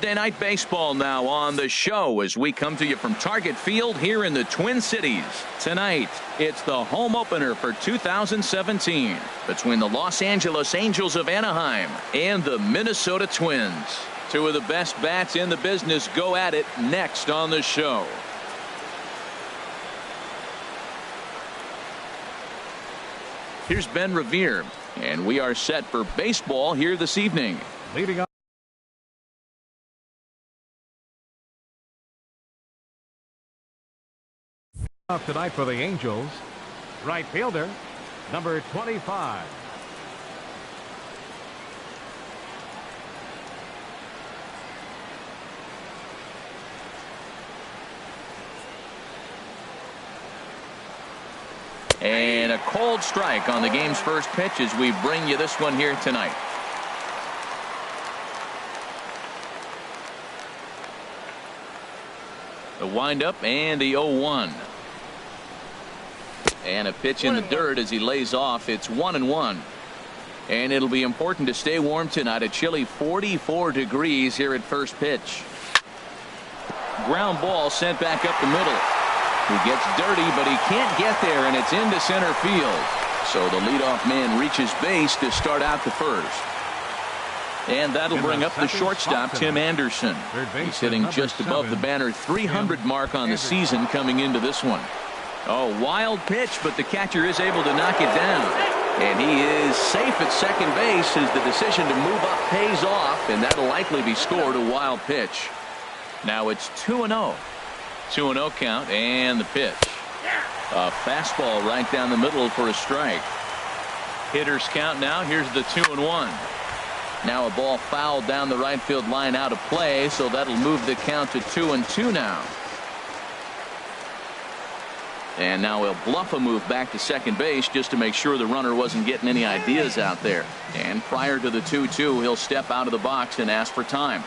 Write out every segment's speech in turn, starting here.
Thursday Night Baseball now on the show as we come to you from Target Field here in the Twin Cities. Tonight, it's the home opener for 2017 between the Los Angeles Angels of Anaheim and the Minnesota Twins. Two of the best bats in the business go at it next on the show. Here's Ben Revere, and we are set for baseball here this evening. Leading up tonight for the Angels, right fielder, number 25. And a cold strike on the game's first pitch as we bring you this one here tonight. The windup and the 0-1. And a pitch in the dirt as he lays off. It's 1-1. And it'll be important to stay warm tonight. A chilly 44 degrees here at first pitch. Ground ball sent back up the middle. He gets dirty, but he can't get there, and it's into center field. So the leadoff man reaches base to start out the first. And that'll bring up the shortstop, Tim Anderson. He's hitting just above the banner 300 mark on the season coming into this one. Oh, wild pitch, but the catcher is able to knock it down. And he is safe at second base as the decision to move up pays off, and that'll likely be scored a wild pitch. Now it's 2-0. 2-0 count, and the pitch. A fastball right down the middle for a strike. Hitters count now. Here's the 2-1. Now a ball fouled down the right field line out of play, so that'll move the count to 2-2 now. And now he'll bluff a move back to second base just to make sure the runner wasn't getting any ideas out there. And prior to the 2-2, he'll step out of the box and ask for time.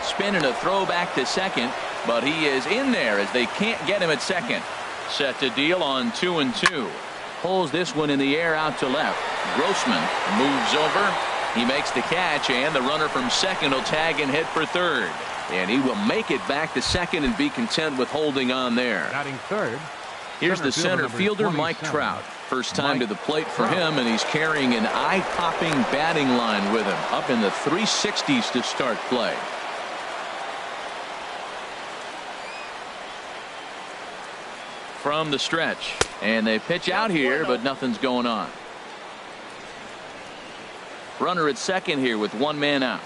Spin and a throw back to second, but he is in there as they can't get him at second. Set to deal on 2-2. Pulls this one in the air out to left. Grossman moves over. He makes the catch, and the runner from second will tag and hit for third. And he will make it back to second and be content with holding on there. Batting third. Here's the center fielder, Mike Trout. First time to the plate for him, and he's carrying an eye-popping batting line with him. Up in the 360s to start play. From the stretch, and they pitch out here, but nothing's going on. Runner at second here with one man out.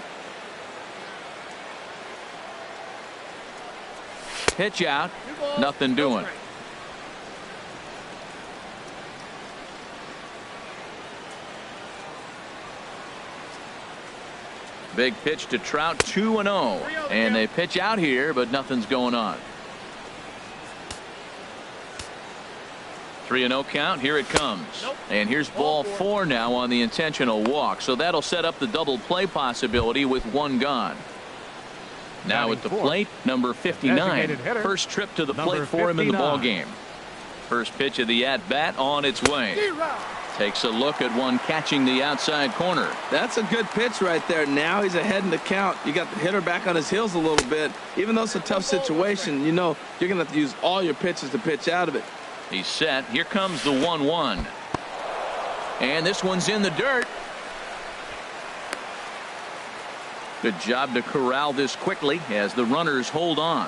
Pitch out, nothing doing. Big pitch to Trout, 2-0, and they pitch out here, but nothing's going on. 3-0 count. Here it comes. And here's ball 4 now on the intentional walk. So that'll set up the double play possibility with one gone. Now at the plate, number 59. First trip to the plate for him in the ball game. First pitch of the at-bat on its way. Takes a look at one catching the outside corner. That's a good pitch right there. Now he's ahead in the count. You got the hitter back on his heels a little bit. Even though it's a tough situation, you know you're going to have to use all your pitches to pitch out of it. He's set. Here comes the 1-1. And this one's in the dirt. Good job to corral this quickly as the runners hold on.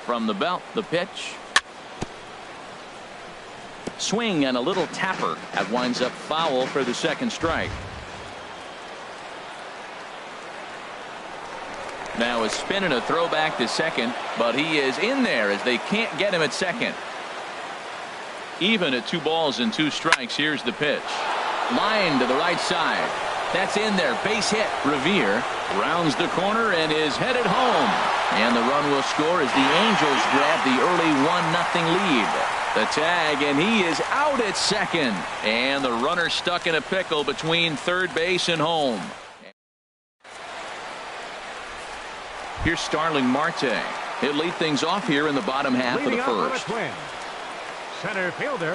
From the belt, the pitch. Swing and a little tapper. That winds up foul for the second strike. Now a spin and a throw back to second, but he is in there as they can't get him at second. Even at 2 balls and 2 strikes. Here's the pitch. Line to the right side. That's in there. Base hit. Revere rounds the corner and is headed home. And the run will score as the Angels grab the early 1-0 lead. The tag, and he is out at second. And the runner stuck in a pickle between third base and home. Here's Starling Marte. He'll lead things off here in the bottom half of the first. Center fielder,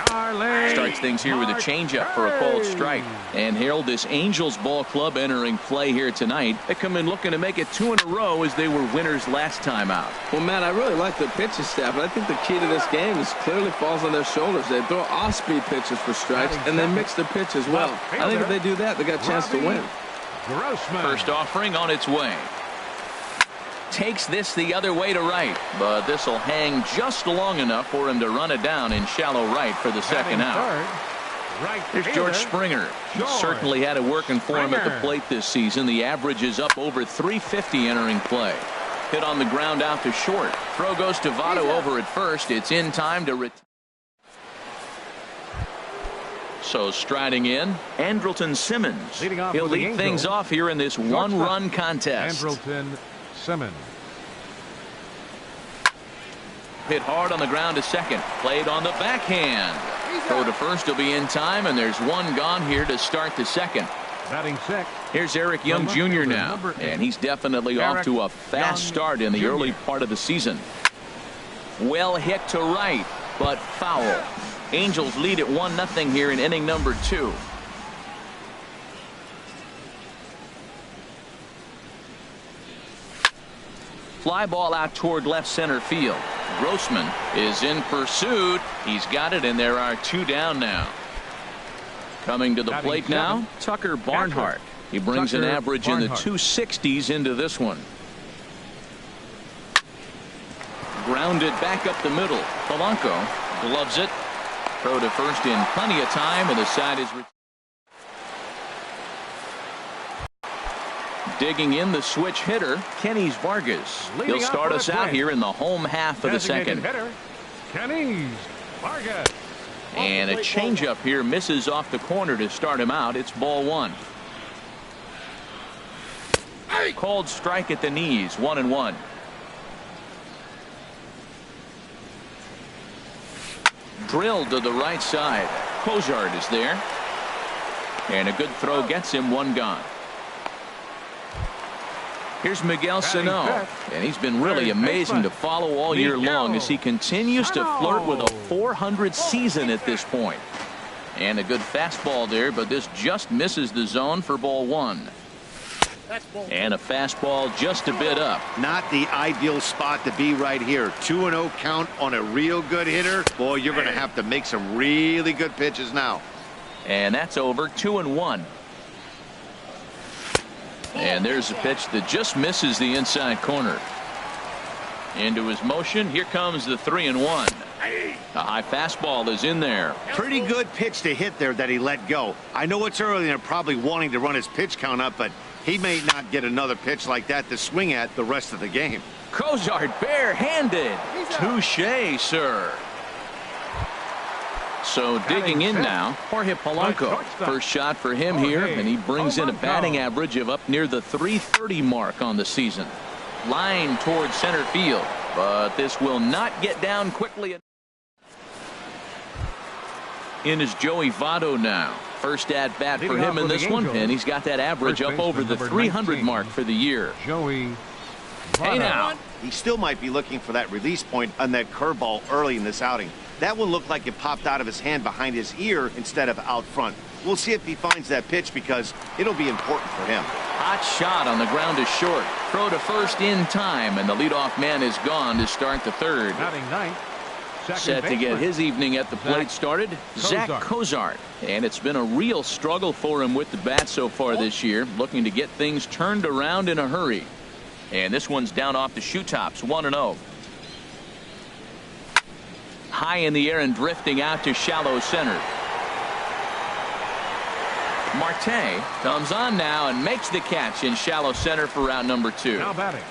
Starts things here with a changeup for a called strike. And Harold, this Angels ball club entering play here tonight. They come in looking to make it 2 in a row as they were winners last time out. Well, Matt, I really like the pitching staff, but I think the key to this game is clearly falls on their shoulders. They throw off-speed pitches for strikes, and they mix their pitch as well. I think if they do that, they got a chance to win. First offering on its way. Takes this the other way to right, but this will hang just long enough for him to run it down in shallow right for the second out. Here's George Springer. Certainly had it working for him at the plate this season. The average is up over 350 entering play. Hit on the ground out to short. Throw goes to Votto over at first. It's in time to So striding in, Andrelton Simmons. He'll lead things off here in this one-run contest. Andrelton Simmons. Hit hard on the ground to second. Played on the backhand. Throw to first will be in time, and there's one gone here to start the second. Batting sixth. Here's Eric Young Jr. now, and he's definitely off to a fast start in the early part of the season. Well hit to right, but foul. Angels lead at 1-0 here in inning number 2. Fly ball out toward left center field. Grossman is in pursuit. He's got it, and there are 2 down now. Coming to the plate now, Tucker Barnhart. He brings an average in the 260s into this one. Grounded back up the middle. Polanco gloves it. Throw to first in plenty of time, and the side is digging in the switch hitter, Kenys Vargas. He'll start us out here in the home half of the second. Kenys Vargas. And a changeup here misses off the corner to start him out. It's ball 1. Called strike at the knees, 1-1. Drilled to the right side. Cozart is there. And a good throw gets him 1 gone. Here's Miguel Sano, and he's been really amazing to follow all year long as he continues to flirt with a .400 season at this point. And a good fastball there, but this just misses the zone for ball 1. And a fastball just a bit up. Not the ideal spot to be right here. 2-0 count on a real good hitter. Boy, you're going to have to make some really good pitches now. And that's over. 2-1. And there's a pitch that just misses the inside corner. Into his motion. Here comes the 3-1. A high fastball is in there. Pretty good pitch to hit there that he let go. I know it's early and they're probably wanting to run his pitch count up, but he may not get another pitch like that to swing at the rest of the game. Cozart barehanded. Touche, sir. So digging in now, Jorge Polanco. First shot for him here, and he brings in a batting average of up near the 330 mark on the season. Line towards center field, but this will not get down quickly. In is Joey Votto now. First at bat for him in this one, and he's got that average up over the 300 mark for the year. Joey Votto. Hey now. He still might be looking for that release point on that curveball early in this outing. That one looked like it popped out of his hand behind his ear instead of out front. We'll see if he finds that pitch because it'll be important for him. Hot shot on the ground is short. Throw to first in time, and the leadoff man is gone to start the third. Batting ninth. Set to get his evening at the plate started, Zach Cozart. And it's been a real struggle for him with the bat so far this year, looking to get things turned around in a hurry. And this one's down off the shoe tops, 1-0. High in the air and drifting out to shallow center. Marte comes on now and makes the catch in shallow center for round number 2. Now batting.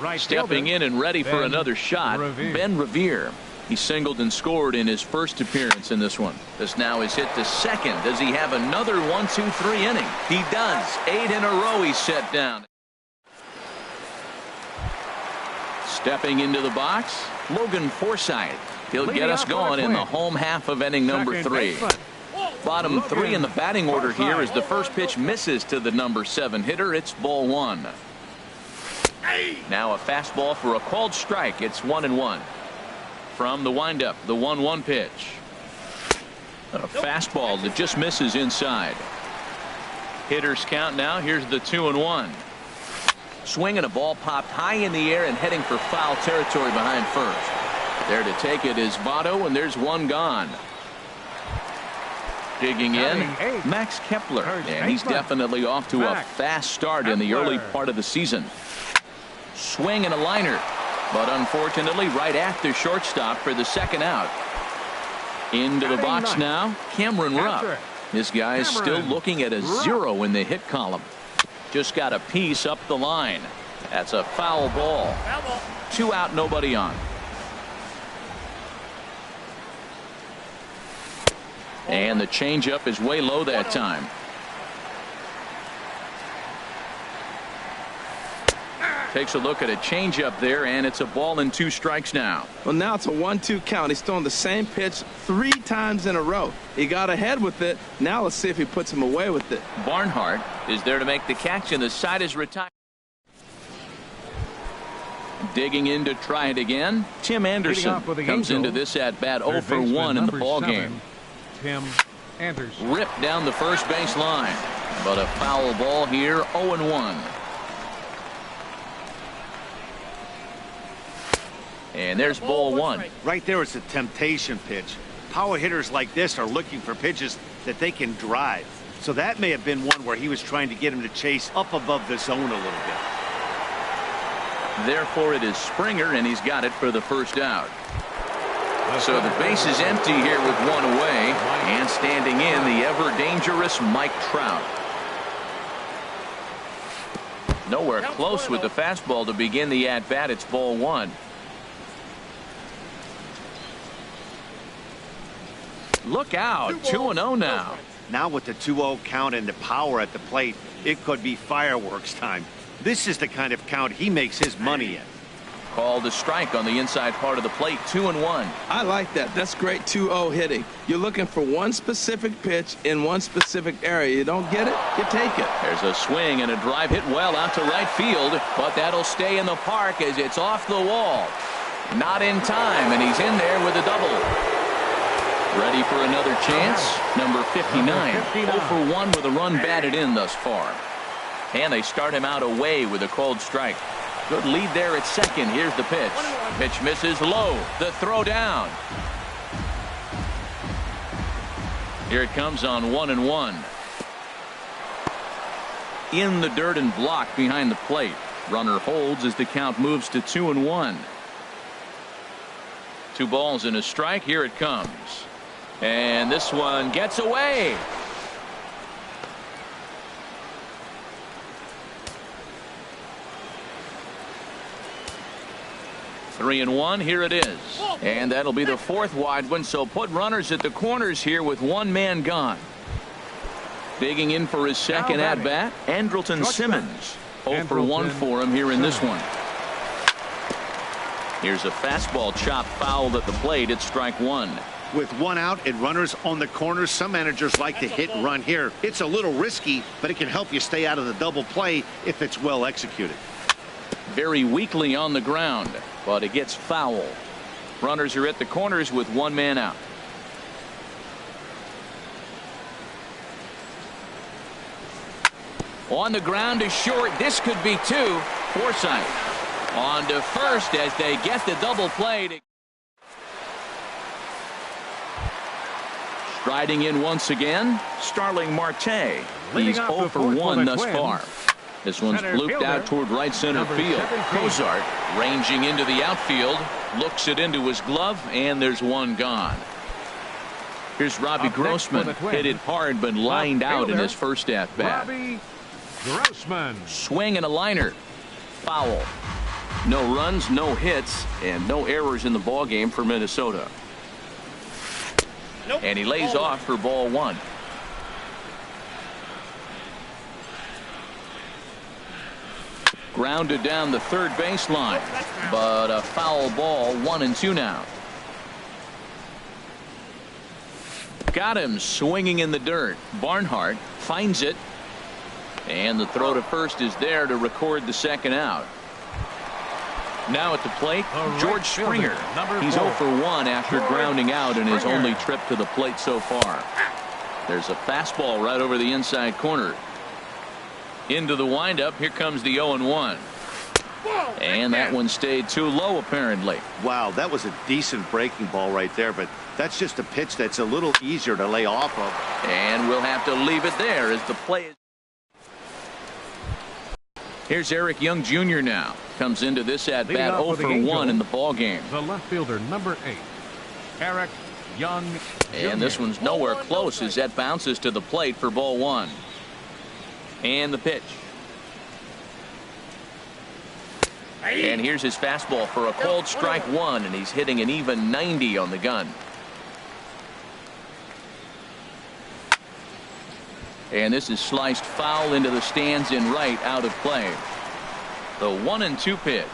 Right Stepping in and ready for another shot, Ben Revere. He singled and scored in his first appearance in this one. This now is hit to second. Does he have another 1-2-3 inning? He does. 8 in a row he's set down. Stepping into the box, Logan Forsythe. He'll get us going in the home half of inning number 3. Bottom 3 in the batting order here as the first pitch misses to the number 7 hitter. It's ball 1. Now a fastball for a called strike. It's 1-1. From the windup, the 1-1 pitch. A fastball that just misses inside. Hitters count now. Here's the 2-1. Swinging a ball popped high in the air and heading for foul territory behind first. There to take it is Votto, and there's one gone. Digging in, Max Kepler, and he's definitely off to a fast start in the early part of the season. Swing and a liner, but unfortunately right at the shortstop for the second out. Into the box now, Cameron Rupp. This guy is still looking at a 0 in the hit column. Just got a piece up the line. That's a foul ball. 2 out, nobody on. And the changeup is way low that time. Takes a look at a changeup there, and it's a ball and 2 strikes now. Well, now it's a 1-2 count. He's throwing the same pitch 3 times in a row. He got ahead with it. Now let's see if he puts him away with it. Barnhart is there to make the catch, and the side is retired. Digging in to try it again. Tim Anderson comes into this at bat 0 for 1 in the ball game. Tim Anderson. Ripped down the first base line, but a foul ball here. 0-1. And there's ball 1. Right there is a temptation pitch. Power hitters like this are looking for pitches that they can drive. So that may have been one where he was trying to get him to chase up above the zone a little bit. Therefore, it is Springer, and he's got it for the first out. So the base is empty here with 1 away, and standing in the ever-dangerous Mike Trout. Nowhere close with the fastball to begin the at-bat. It's ball 1. Look out, 2-0 now. Now with the 2-0 count and the power at the plate, it could be fireworks time. This is the kind of count he makes his money in. Called a strike on the inside part of the plate. 2-1. I like that. That's great 2-0 hitting. You're looking for one specific pitch in one specific area. You don't get it, you take it. There's a swing and a drive hit well out to right field, but that'll stay in the park as it's off the wall. Not in time, and he's in there with a double. Ready for another chance. Number 59. 0 for 1 with a run batted in thus far. And they start him out away with a called strike. Good lead there at second. Here's the pitch. Pitch misses low. The throw down. Here it comes on 1-1. In the dirt and blocked behind the plate. Runner holds as the count moves to 2-1. 2 balls and a strike. Here it comes. And this one gets away. Three and 1. Here it is. And that'll be the 4th wide one. So put runners at the corners here with 1 man gone. Digging in for his second at bat, Andrelton Simmons. 0 for 1 for him here in this one. Here's a fastball chopped fouled at the plate. It's strike 1. With 1 out and runners on the corners, some managers like to hit and run here. It's a little risky, but it can help you stay out of the double play if it's well executed. Very weakly on the ground, but it gets foul. Runners are at the corners with 1 man out. On the ground is short. This could be 2. Forsythe on to first as they get the double play. Striding in once again, Starling Marte. He's 0 for 1 thus far. This one's looped out toward right center field. Cozart ranging into the outfield, looks it into his glove, and there's 1 gone. Here's Robbie Grossman. Hit it hard, but lined out in his first at-bat. Robbie Grossman. Swing and a liner. Foul. No runs, no hits, and no errors in the ball game for Minnesota. And he lays off for ball 1. Grounded down the third baseline, but a foul ball. 1-2 now. Got him swinging in the dirt. Barnhart finds it, and the throw to first is there to record the second out. Now at the plate, right George Springer. fielder, number He's 4. 0 for 1 after George grounding out in his Springer. only trip to the plate so far. There's a fastball right over the inside corner. Into the windup. Here comes the 0-1. And that one stayed too low, apparently. Wow, that was a decent breaking ball right there, but that's just a pitch that's a little easier to lay off of. And we'll have to leave it there as the play. Here's Eric Young Jr. now. Comes into this at Leading bat off 0 for the for 1 Angels, in the ball game. The left fielder, number 8, Eric Young Jr. And this one's nowhere close as that bounces to the plate for ball 1. And the pitch. And here's his fastball for a called strike 1, and he's hitting an even 90 on the gun. And this is sliced foul into the stands in right, out of play. The 1-2 pitch.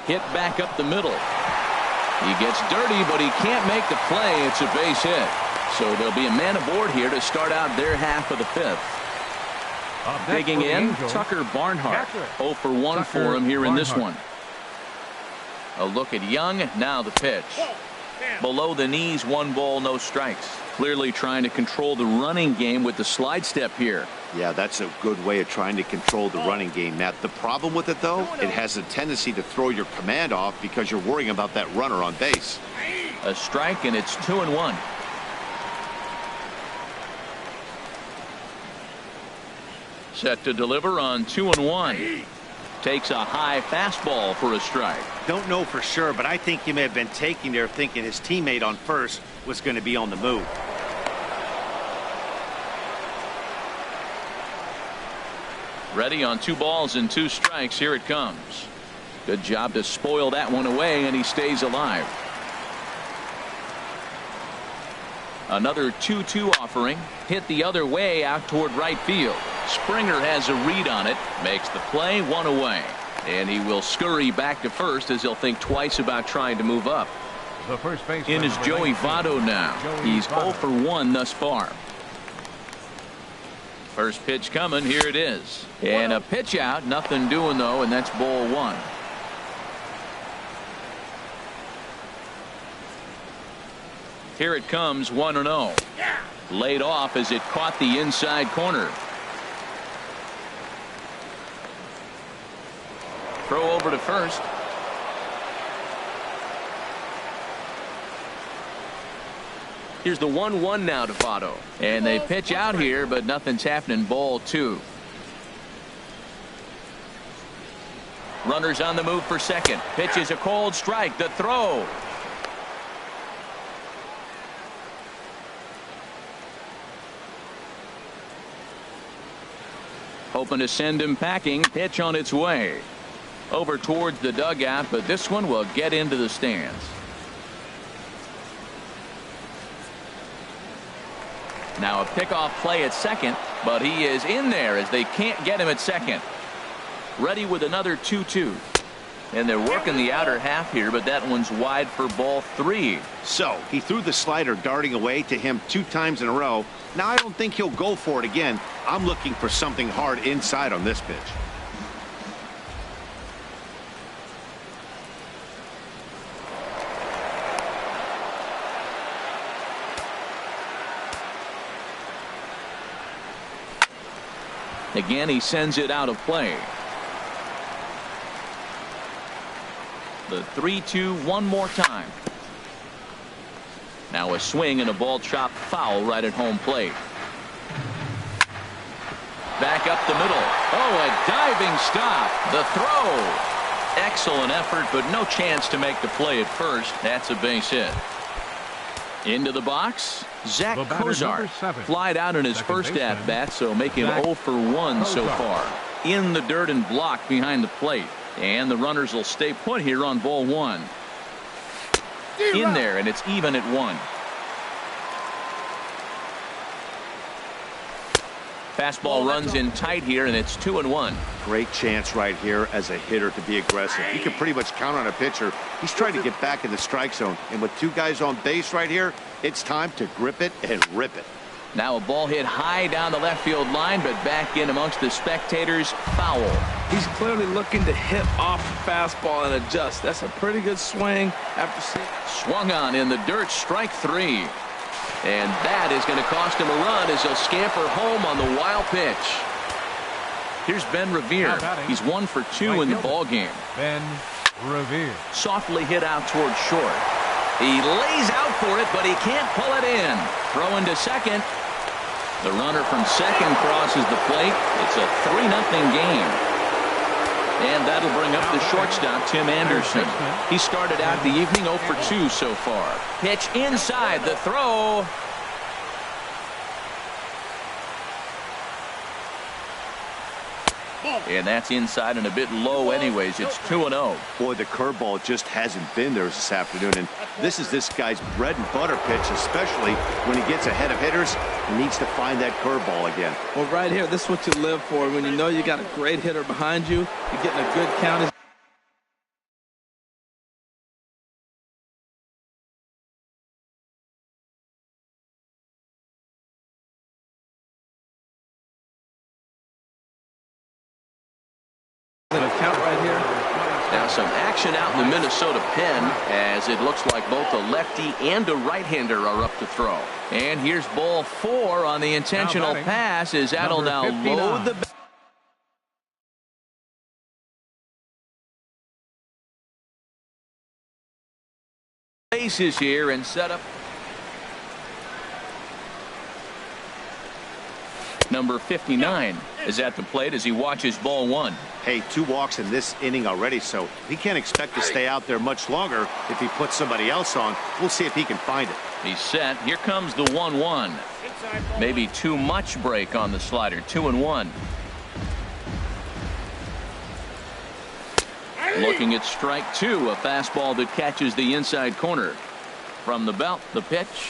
Hit back up the middle. He gets dirty, but he can't make the play. It's a base hit. So there'll be a man aboard here to start out their half of the 5th. Digging in, Tucker Barnhart. 0 for 1 for him here in this one. A look at Young. Now the pitch. Below the knees, 1 ball, no strikes. Clearly trying to control the running game with the slide step here. Yeah, that's a good way of trying to control the running game, Matt. The problem with it, though, it has a tendency to throw your command off because you're worrying about that runner on base. A strike, and it's 2-1. Set to deliver on 2-1. Takes a high fastball for a strike. Don't know for sure, but I think he may have been taking there thinking his teammate on first was going to be on the move. Ready on 2 balls and 2 strikes. Here it comes. Good job to spoil that one away, and he stays alive. Another 2-2 offering. Hit the other way out toward right field. Springer has a read on it. Makes the play, 1 away. And he will scurry back to first as he'll think twice about trying to move up. The first baseman In is Joey Votto now. He's 0 for 1 thus far. First pitch coming. Here it is. And a pitch out. Nothing doing, though, and that's ball 1. Here it comes, 1-0. Laid off as it caught the inside corner. Throw over to first. Here's the 1-1 now to Votto. And they pitch out here, but nothing's happening. Ball 2. Runners on the move for second. Pitch is a cold strike. The throw. Hoping to send him packing. Pitch on its way. Over towards the dugout, but this one will get into the stands. Now a pickoff play at second, but he is in there as they can't get him at second. Ready with another 2-2. And they're working the outer half here, but that one's wide for ball 3. So he threw the slider darting away to him 2 times in a row. Now I don't think he'll go for it again. I'm looking for something hard inside on this pitch. Again, he sends it out of play. The 3-2 one more time. Now a swing and a ball chopped foul right at home plate. Back up the middle. Oh, a diving stop. The throw. Excellent effort, but no chance to make the play at first. That's a base hit. Into the box, Zach Cozart. Flied out in his first at-bat, so make him 0 for 1 so far. In the dirt and blocked behind the plate. And the runners will stay put here on ball 1. In there, and it's even at 1. Fastball runs in tight here, and it's 2-1. Great chance right here as a hitter to be aggressive. You can pretty much count on a pitcher. He's trying to get back in the strike zone. And with 2 guys on base right here, it's time to grip it and rip it. Now a ball hit high down the left field line, but back in amongst the spectators. Foul. He's clearly looking to hit off the fastball and adjust. That's a pretty good swing after seeing. Swung on in the dirt, strike 3. And that is going to cost him a run as he'll scamper home on the wild pitch. Here's Ben Revere. He's 1 for 2 in the ball game. Ben Revere. Softly hit out towards short. He lays out for it, but he can't pull it in. Throw into second. The runner from second crosses the plate. It's a 3-0 game. And that'll bring up the shortstop, Tim Anderson. He started out the evening 0 for 2 so far. Pitch inside, the throw. And that's inside and a bit low anyways. It's 2-0. Boy, the curveball just hasn't been there this afternoon, and this is this guy's bread and butter pitch, especially when he gets ahead of hitters. He needs to find that curveball again. Well, right here, this is what you live for. When you know you got a great hitter behind you, you're getting a good count. Count right here. Now some action out in the Minnesota pen as it looks like both a lefty and a right-hander are up to throw. And here's ball 4 on the intentional pass as that'll now load the bases here and set up. Number 59 is at the plate as he watches ball 1. Hey, 2 walks in this inning already, so he can't expect to stay out there much longer if he puts somebody else on. We'll see if he can find it. He's set. Here comes the 1-1. Maybe too much break on the slider. 2-1. Looking at strike 2, a fastball that catches the inside corner. From the belt, the pitch.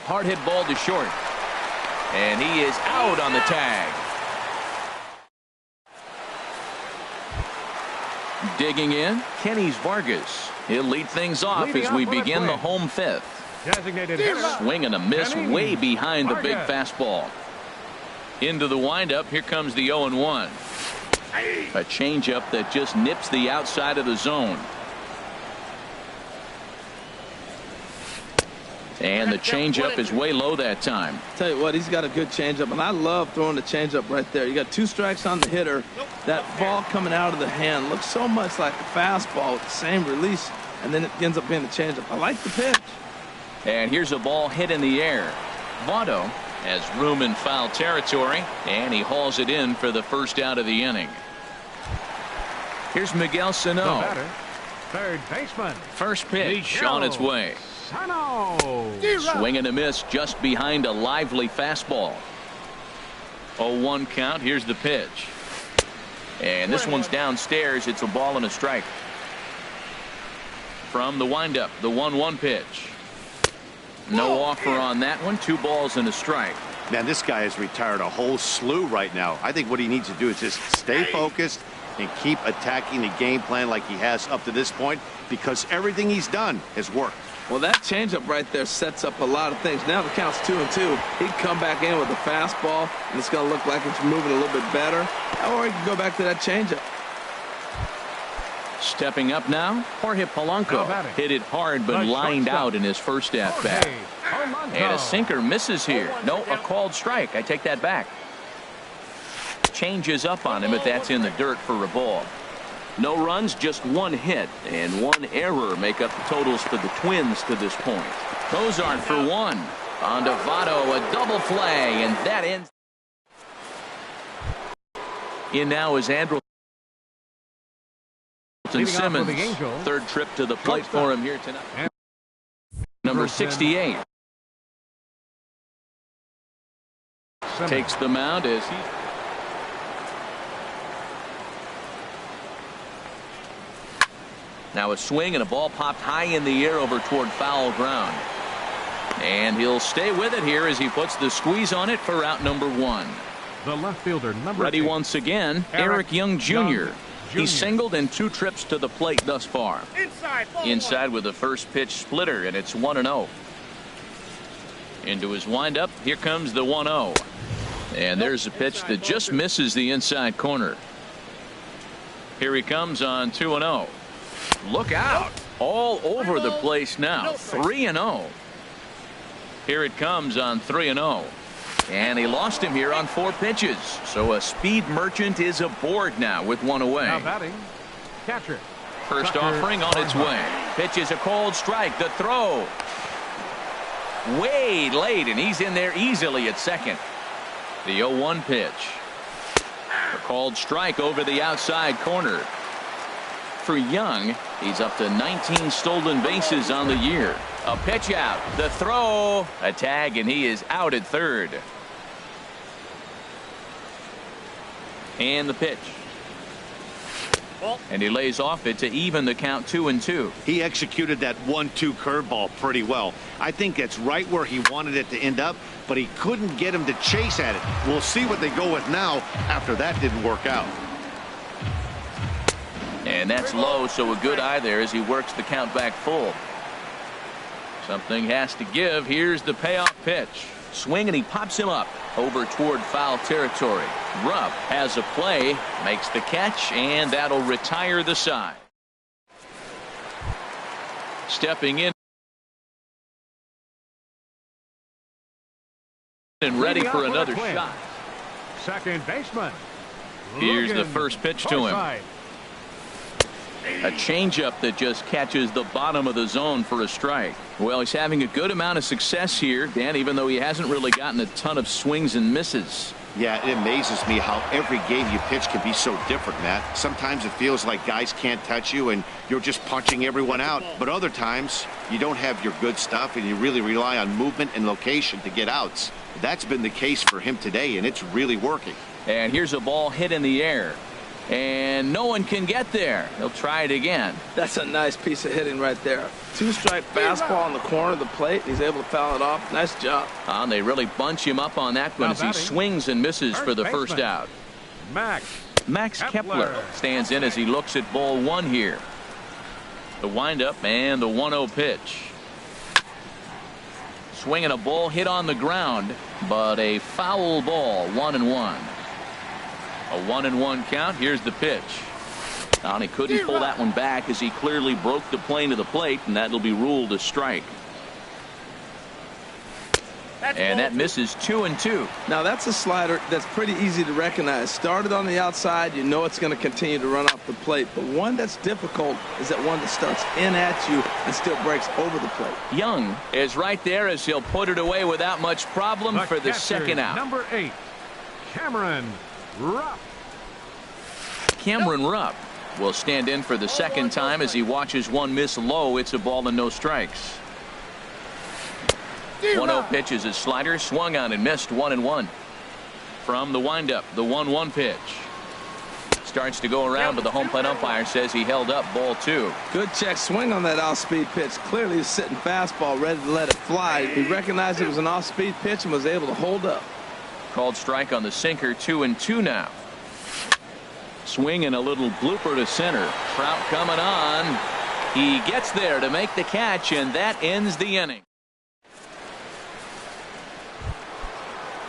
Hard hit ball to short. And he is out on the tag. Digging in, Kenny's Vargas. He'll lead things off as we begin the home 5th. Designated hitter. Swing and a miss Kenny way behind the big Vargas. fastball. Into the windup, here comes the 0-1. A changeup that just nips the outside of the zone. And the changeup is way low that time. Tell you what, he's got a good changeup, and I love throwing the changeup right there. You got 2 strikes on the hitter. That ball coming out of the hand looks so much like a fastball with the same release, and then it ends up being the changeup. I like the pitch. And here's a ball hit in the air. Votto has room in foul territory, and he hauls it in for the first out of the inning. Here's Miguel Sano. Third baseman. First pitch on its way. Swing and a miss just behind a lively fastball. 0-1 count. Here's the pitch. And this one's downstairs. It's a ball and a strike. From the windup, the 1-1 pitch. No offer on that one. 2 balls and a strike. Man, this guy has retired a whole slew right now. I think what he needs to do is just stay focused and keep attacking the game plan like he has up to this point, because everything he's done has worked. Well, that changeup right there sets up a lot of things. Now the count's 2-2. He can come back in with a fastball, and it's going to look like it's moving a little bit better. Or he can go back to that changeup. Stepping up now, Jorge Polanco hit it hard but lined out in his first at-bat. And a sinker misses here. No, a called strike. I take that back. Changes up on him, but that's in the dirt for a ball. No runs, just 1 hit, and 1 error make up the totals for the Twins to this point. Cozart for 1. On to Votto, a double play, and that ends. In now is Andrelton Simmons. Third trip to the plate for him here tonight. Number 68. Takes the mound as he... Now a swing and a ball popped high in the air over toward foul ground. And he'll stay with it here as he puts the squeeze on it for out number 1. The left fielder, number Ready 8. once again, Eric Young Jr. He's singled in 2 trips to the plate thus far. Inside with a first pitch splitter, and it's 1-0. Into his windup. Here comes the 1-0. And there's a pitch that just misses the inside corner. Here he comes on 2-0. Look out. All over the place now. 3-0. Here it comes on 3-0. And he lost him here on 4 pitches. So a speed merchant is aboard now with 1 away. Now batting, catcher. First offering on its way. Pitch is a cold strike. The throw. Way late, and he's in there easily at second. The 0-1 pitch. A called strike over the outside corner. For Young, he's up to 19 stolen bases on the year. A pitch out. The throw. A tag, and he is out at third. And the pitch. And he lays off it to even the count 2-2. He executed that 1-2 curveball pretty well. I think that's right where he wanted it to end up, but he couldn't get him to chase at it. We'll see what they go with now after that didn't work out. And that's low, so a good eye there as he works the count back full. Something has to give. Here's the payoff pitch. Swing, and he pops him up over toward foul territory. Rupp has a play, makes the catch, and that'll retire the side. Stepping in and ready for another shot. Second baseman. Here's the first pitch to him. A changeup that just catches the bottom of the zone for a strike. Well, he's having a good amount of success here, Dan, even though he hasn't really gotten a ton of swings and misses. Yeah, it amazes me how every game you pitch can be so different, Matt. Sometimes it feels like guys can't touch you and you're just punching everyone out. But other times you don't have your good stuff and you really rely on movement and location to get outs. That's been the case for him today, and it's really working. And here's a ball hit in the air. And no one can get there. He'll try it again. That's a nice piece of hitting right there. 2-strike fastball on the corner of the plate. He's able to foul it off. Nice job. And they really bunch him up on that one as he swings and misses for the first out. Max Kepler stands in as he looks at ball 1 here. The windup and the 1-0 pitch. Swinging a ball hit on the ground, but a foul ball. 1-1. A 1-1 count. Here's the pitch. And he couldn't pull that one back as he clearly broke the plane of the plate, and that'll be ruled a strike. And that misses 2-2. Now that's a slider that's pretty easy to recognize. Started on the outside, you know it's going to continue to run off the plate. But one that's difficult is that one that starts in at you and still breaks over the plate. Young is right there as he'll put it away without much problem for the second out. Number 8, Cameron Rupp. Cameron Rupp will stand in for the second time as he watches one miss low. It's a ball and no strikes. 1-0 pitch is a slider, swung on and missed. 1-1. From the windup, the 1-1 pitch. Starts to go around, but the home plate umpire says he held up. Ball 2. Good check swing on that off-speed pitch. Clearly he's sitting fastball, ready to let it fly. He recognized it was an off-speed pitch and was able to hold up. Called strike on the sinker. 2-2 now. Swing and a little blooper to center. Trout coming on. He gets there to make the catch, and that ends the inning.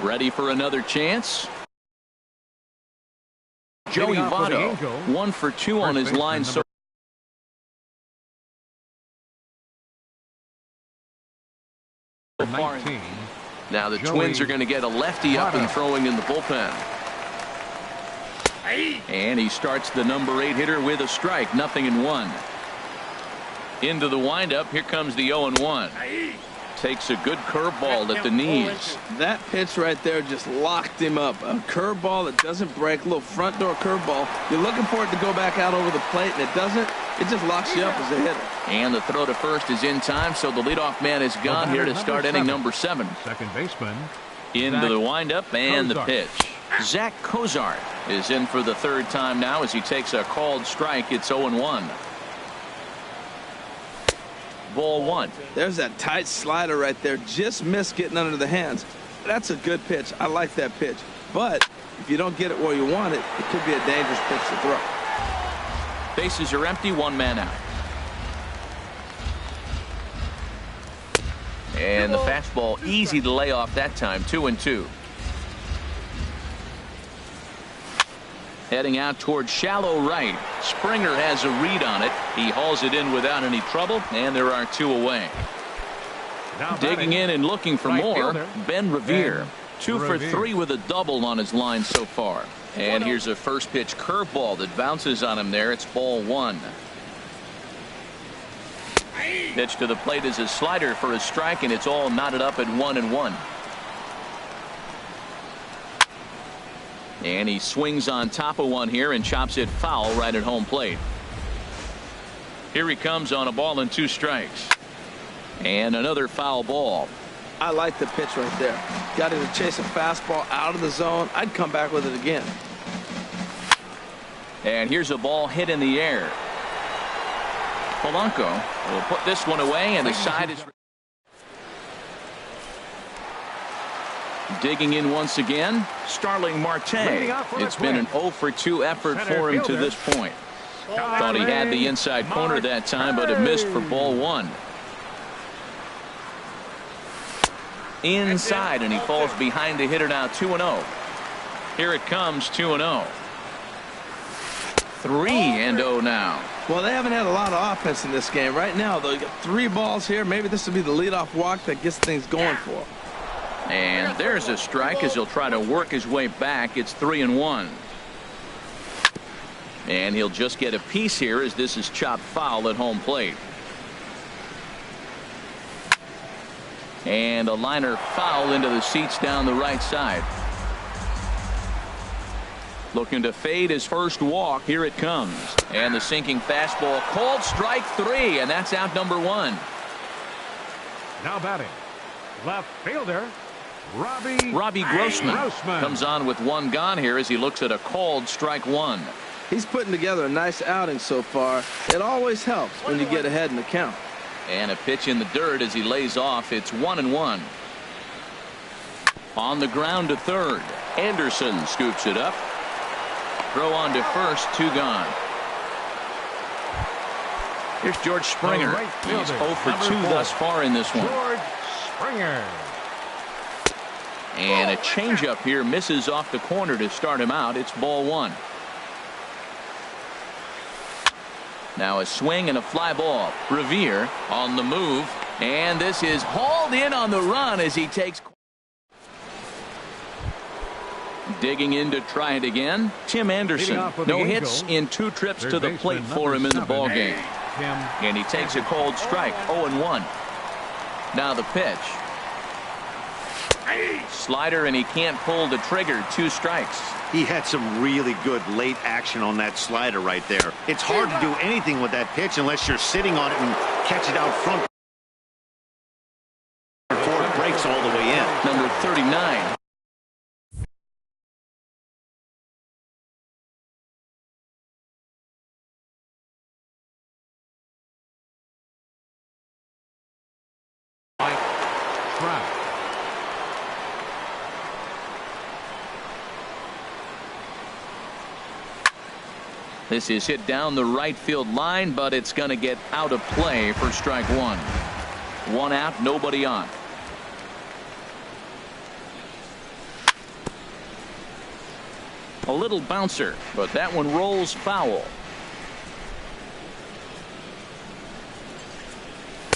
Ready for another chance. Joey Votto, 1 for 2 on his line. So now the Twins are going to get a lefty up and throwing in the bullpen. And he starts the number 8 hitter with a strike. 0-1. Into the windup. Here comes the 0-1. Takes a good curveball at the knees. That pitch right there just locked him up. A curveball that doesn't break, a little front door curveball. You're looking for it to go back out over the plate, and it doesn't. It just locks you up as a hitter. And the throw to first is in time, so the leadoff man is gone here to start inning number 7. Second baseman. Into the windup and the pitch. Zach Cozart is in for the third time now as he takes a called strike. It's 0-1. Ball 1. There's that tight slider right there. Just missed getting under the hands. That's a good pitch. I like that pitch. But if you don't get it where you want it, it could be a dangerous pitch to throw. Bases are empty. 1 man out. And the fastball easy to lay off that time. 2-2. Heading out towards shallow right. Springer has a read on it. He hauls it in without any trouble, and there are 2 away. Now Digging in and looking for right more, fielder, Ben Revere. Ben 2 for Revere. 3 with a double on his line so far. And here's a first pitch curveball that bounces on him there. It's ball 1. Pitch to the plate is a slider for a strike, and it's all knotted up at 1-1. And he swings on top of one here and chops it foul right at home plate. Here he comes on a ball and 2 strikes. And another foul ball. I like the pitch right there. Got him to chase a fastball out of the zone. I'd come back with it again. And here's a ball hit in the air. Polanco will put this one away, and the side is digging in once again. Starling Marte. It's been an 0 for 2 effort for him to this point. Thought he had the inside corner that time, but it missed for ball 1. Inside, and he falls behind the hitter now. 2-0. Here it comes. 2-0. 3-0 now. Well, they haven't had a lot of offense in this game. Right now, though, you got 3 balls here. Maybe this will be the leadoff walk that gets things going for him. And there's a strike as he'll try to work his way back. It's 3-1. And he'll just get a piece here as this is chopped foul at home plate. And a liner foul into the seats down the right side. Looking to fade his first walk. Here it comes. And the sinking fastball called strike 3, and that's out number 1. Now batting, left fielder, Robbie Grossman comes on with 1 gone here as he looks at a called strike 1. He's putting together a nice outing so far. It always helps when you get ahead in the count. And a pitch in the dirt as he lays off. It's 1-1. On the ground to third. Anderson scoops it up. Throw on to first. 2 gone. Here's George Springer. He's 0 for 2 thus far in this one. George Springer. And a changeup here misses off the corner to start him out. It's ball 1. Now a swing and a fly ball. Revere on the move, and this is hauled in on the run as he takes. Digging in to try it again. Tim Anderson. No hits in 2 trips to the plate for him in the ball game. And he takes a cold strike. 0-1. Now the pitch. Slider, and he can't pull the trigger. 2 strikes. He had some really good late action on that slider right there. It's hard to do anything with that pitch unless you're sitting on it and catch it out front before it breaks all the way in. Number 39. This is hit down the right field line, but it's going to get out of play for strike 1. 1 out, nobody on. A little bouncer, but that one rolls foul.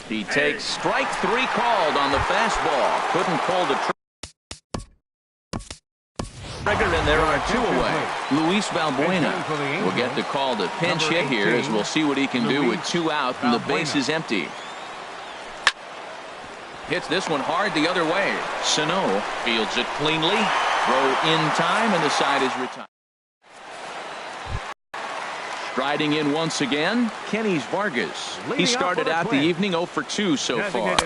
He takes strike 3 called on the fastball. Couldn't pull the trigger, and there are 2 away. Luis Valbuena will get the call to pinch hit here as we'll see what he can do with 2 out and the base is empty. Hits this one hard the other way. Sano fields it cleanly. Throw in time, and the side is retired. Striding in once again, Kenny Vargas. He started out the evening 0 for 2 so far.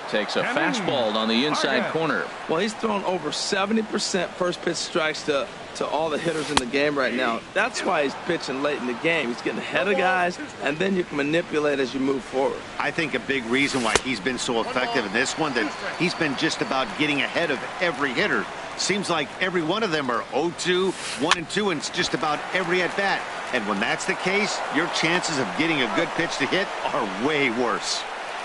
Takes a fastball on the inside corner. Well, he's thrown over 70% first pitch strikes to all the hitters in the game right now. That's why he's pitching late in the game. He's getting ahead of guys, and then you can manipulate as you move forward. I think a big reason why he's been so effective in this one, that he's been just about getting ahead of every hitter. Seems like every one of them are 0-2, 1-2, and it's just about every at-bat. And when that's the case, your chances of getting a good pitch to hit are way worse.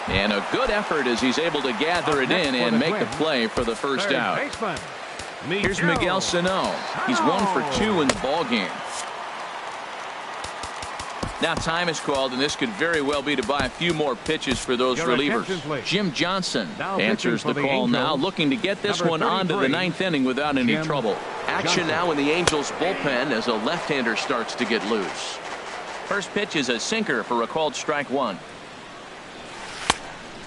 And a good effort as he's able to gather it in and make the play for the first out. Here's Miguel Sano. He's 1 for 2 in the ball game. Now time is called, and this could very well be to buy a few more pitches for those relievers. Jim Johnson answers the call now, looking to get this one onto the 9th inning without any trouble. Action now in the Angels bullpen as a left-hander starts to get loose. First pitch is a sinker for a called strike 1.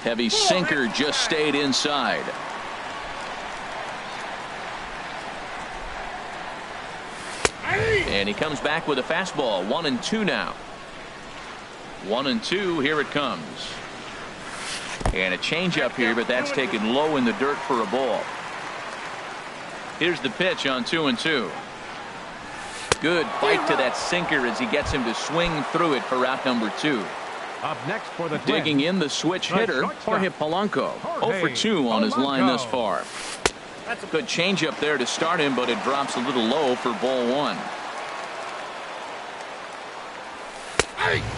Heavy sinker just stayed inside. And he comes back with a fastball. 1-2 now. 1-2. Here it comes. And a changeup here, but that's taken low in the dirt for a ball. Here's the pitch on 2-2. Good bite to that sinker as he gets him to swing through it for out number 2. Up next for the Digging in the switch hitter, Jorge Polanco. 0 for 2 on his line thus far. That's a good changeup there to start him, but it drops a little low for ball 1.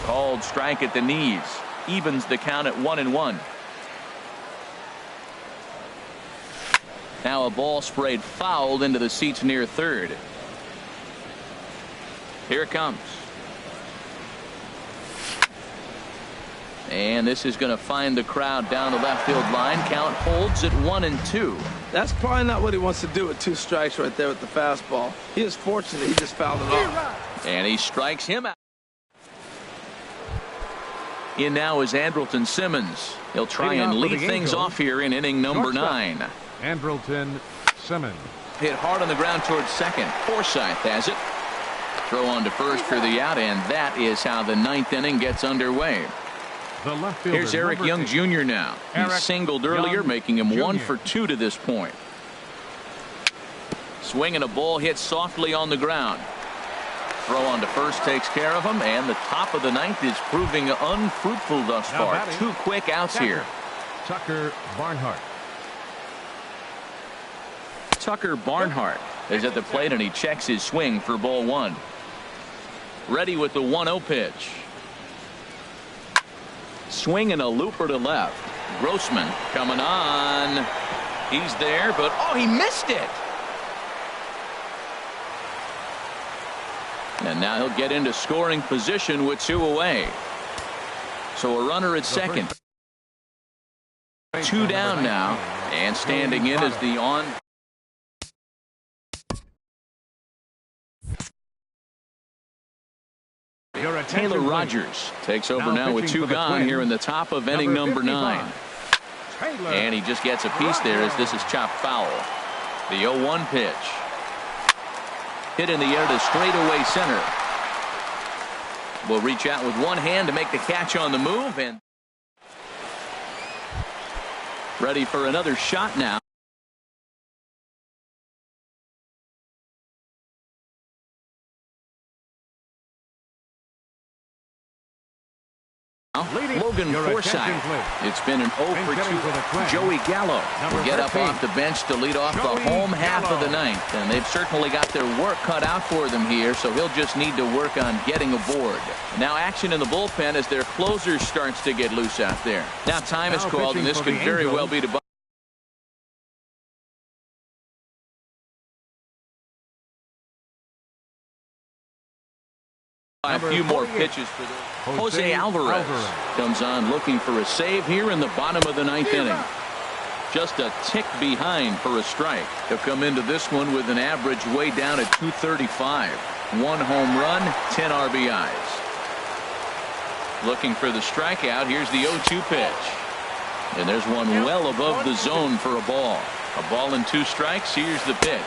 Called strike at the knees. Evens the count at 1-1. Now a ball sprayed fouled into the seats near third. Here it comes. And this is going to find the crowd down the left field line. Count holds at 1-2. That's probably not what he wants to do with 2 strikes right there with the fastball. He is fortunate he just fouled it off. And he strikes him out. In now is Andrelton Simmons. He'll try and lead things off here in inning number 9. Andrelton Simmons. Hit hard on the ground towards second. Forsythe has it. Throw on to first for the out, and that is how the 9th inning gets underway. Here's Eric Young Jr. now. He singled earlier, making him 1 for 2 to this point. Swinging a ball hit softly on the ground. Throw on to first takes care of him, and the top of the 9th is proving unfruitful thus far. 2 quick outs here. Tucker Barnhart. Tucker Barnhart is at the plate, and he checks his swing for ball 1. Ready with the 1-0 pitch. Swinging a looper to left. Grossman coming on. He's there, but oh, he missed it. And now he'll get into scoring position with 2 away. So a runner at second. 2 down now. And standing in is the on. Taylor Rogers takes over now with 2 gone here in the top of inning number 9. And he just gets a piece there as this is chopped foul. The 0-1 pitch. Hit in the air to straightaway center. Will reach out with one hand to make the catch on the move, and ready for another shot now. Logan Forsythe. It's been an 0 for 2. Joey Gallo will get up off the bench to lead off the home half of the 9th. And they've certainly got their work cut out for them here, so he'll just need to work on getting aboard. Now action in the bullpen as their closer starts to get loose out there. Now time is called, and this could very well be to a few more pitches for them. Jose Alvarez comes on looking for a save here in the bottom of the 9th inning. Just a tick behind for a strike. He'll come into this one with an average way down at 235. 1 home run, 10 RBIs. Looking for the strikeout. Here's the 0-2 pitch. And there's one well above the zone for a ball. A ball and 2 strikes. Here's the pitch.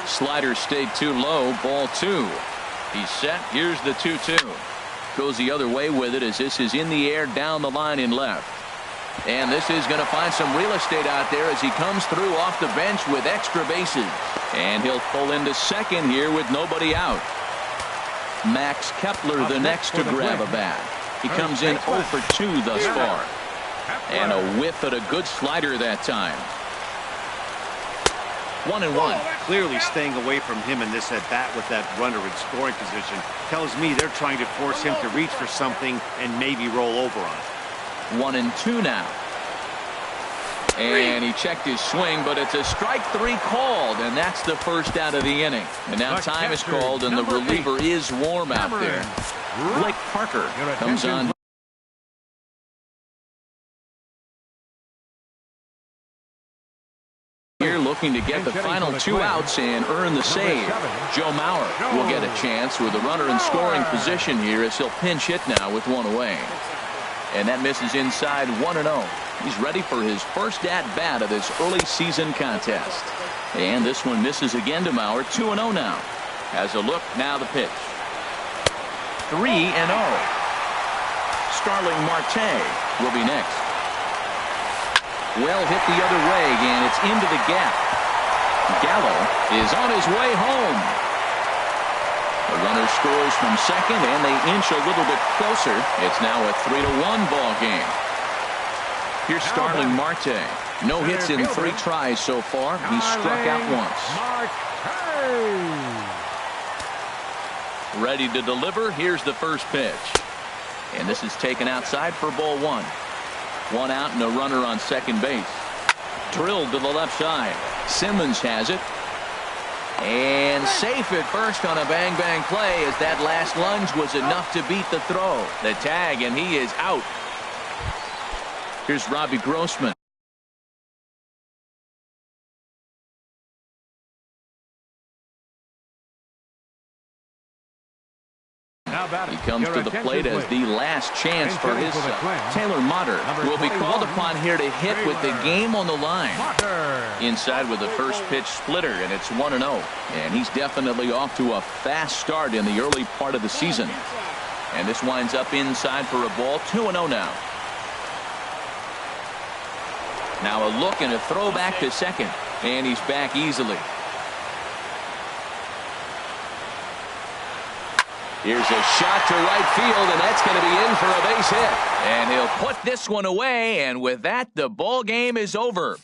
Slider stayed too low. Ball 2. He's set. Here's the 2-2. Goes the other way with it as this is in the air down the line in left. And this is going to find some real estate out there as he comes through off the bench with extra bases. And he'll pull into second here with nobody out. Max Kepler the next to grab a bat. He comes in 0 for 2 thus far. And a whiff at a good slider that time. 1-1. Clearly staying away from him in this at-bat with that runner in scoring position tells me they're trying to force him to reach for something and maybe roll over on it. 1-2 now. And he checked his swing, but it's a strike 3 called, and that's the first out of the inning. And now time is called, and the reliever is warm out there. Blake Parker comes on. Here looking to get the final 2 outs and earn the save. Joe Mauer will get a chance with a runner in scoring position here as he'll pinch hit now with 1 away. And that misses inside 1-0. He's ready for his first at-bat of this early season contest. And this one misses again to Mauer. 2-0 now. Has a look, now the pitch. 3-0. Starling Marte will be next. Well hit the other way, and it's into the gap. Gallo is on his way home. The runner scores from second, and they inch a little bit closer. It's now a 3-1 ball game. Here's Starling Marte. No hits in 3 tries so far. He struck out once. Ready to deliver. Here's the first pitch. And this is taken outside for ball 1. 1 out and a runner on second base. Drilled to the left side. Simmons has it. And safe at first on a bang-bang play as that last lunge was enough to beat the throw. The tag, and he is out. Here's Robbie Grossman. He comes to the plate as the last chance for his side. Taylor Motter will be called upon here to hit with the game on the line. Inside with the first pitch splitter, and it's 1-0. And he's definitely off to a fast start in the early part of the season. And this winds up inside for a ball. 2-0 now. Now a look and a throw back to second. And he's back easily. Here's a shot to right field, and that's going to be in for a base hit. And he'll put this one away, and with that, the ball game is over.